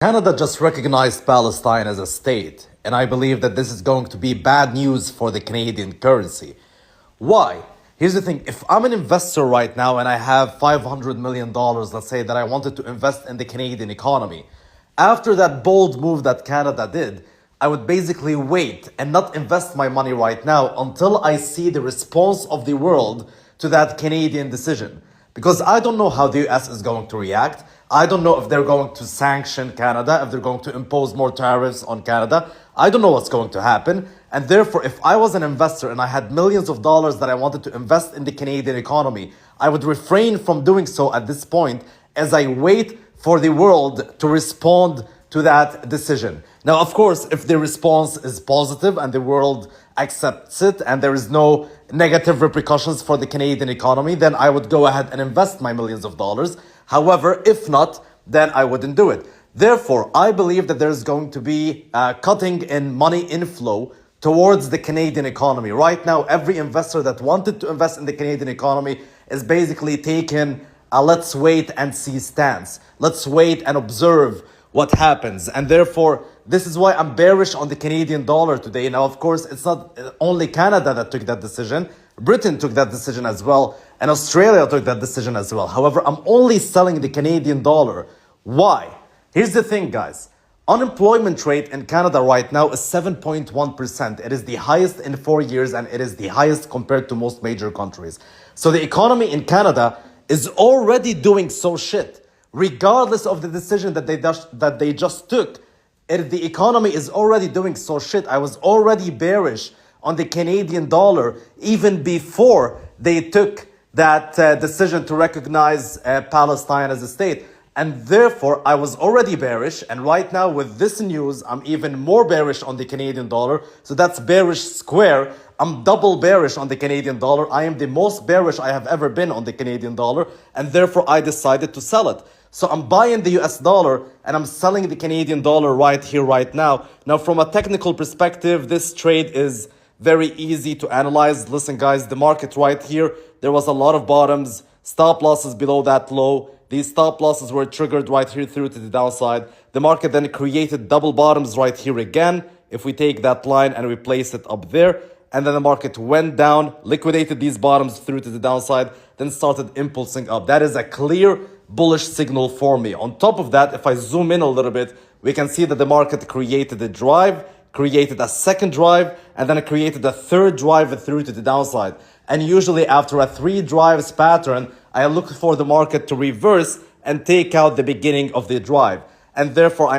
Canada just recognized Palestine as a state, and I believe that this is going to be bad news for the Canadian currency. Why? Here's the thing. If I'm an investor right now and I have $500 million, let's say, that I wanted to invest in the Canadian economy, after that bold move that Canada did, I would basically wait and not invest my money right now until I see the response of the world to that Canadian decision. Because I don't know how the US is going to react. I don't know if they're going to sanction Canada, if they're going to impose more tariffs on Canada. I don't know what's going to happen. And therefore, if I was an investor and I had millions of dollars that I wanted to invest in the Canadian economy, I would refrain from doing so at this point as I wait for the world to respond to that decision. Now, of course, if the response is positive and the world accepts it and there is no negative repercussions for the Canadian economy, then I would go ahead and invest my millions of dollars. However, if not, then I wouldn't do it. Therefore, I believe that there's going to be cutting in money inflow towards the Canadian economy. Right now, every investor that wanted to invest in the Canadian economy is basically taking a let's wait and see stance. Let's wait and observe what happens. And therefore, this is why I'm bearish on the Canadian dollar today. Now, of course, it's not only Canada that took that decision. Britain took that decision as well. And Australia took that decision as well. However, I'm only selling the Canadian dollar. Why? Here's the thing, guys. Unemployment rate in Canada right now is 7.1%. It is the highest in 4 years, and it is the highest compared to most major countries. So the economy in Canada is already doing so shit. Regardless of the decision that they just took, the economy is already doing so shit. I was already bearish on the Canadian dollar even before they took that decision to recognize Palestine as a state. And therefore, I was already bearish. And right now, with this news, I'm even more bearish on the Canadian dollar. So that's bearish square. I'm double bearish on the Canadian dollar. I am the most bearish I have ever been on the Canadian dollar. And therefore, I decided to sell it. So I'm buying the US dollar and I'm selling the Canadian dollar right here, right now. Now, from a technical perspective, this trade is very easy to analyze. Listen, guys, the market right here, there was a lot of bottoms, stop losses below that low. These stop losses were triggered right here through to the downside. The market then created double bottoms right here again. If we take that line and we place it up there, and then the market went down, liquidated these bottoms through to the downside, then started impulsing up. That is a clear bullish signal for me. On top of that, if I zoom in a little bit, we can see that the market created a drive, created a second drive, and then it created a third drive through to the downside. And usually after a 3 drives pattern, I look for the market to reverse and take out the beginning of the drive. And therefore,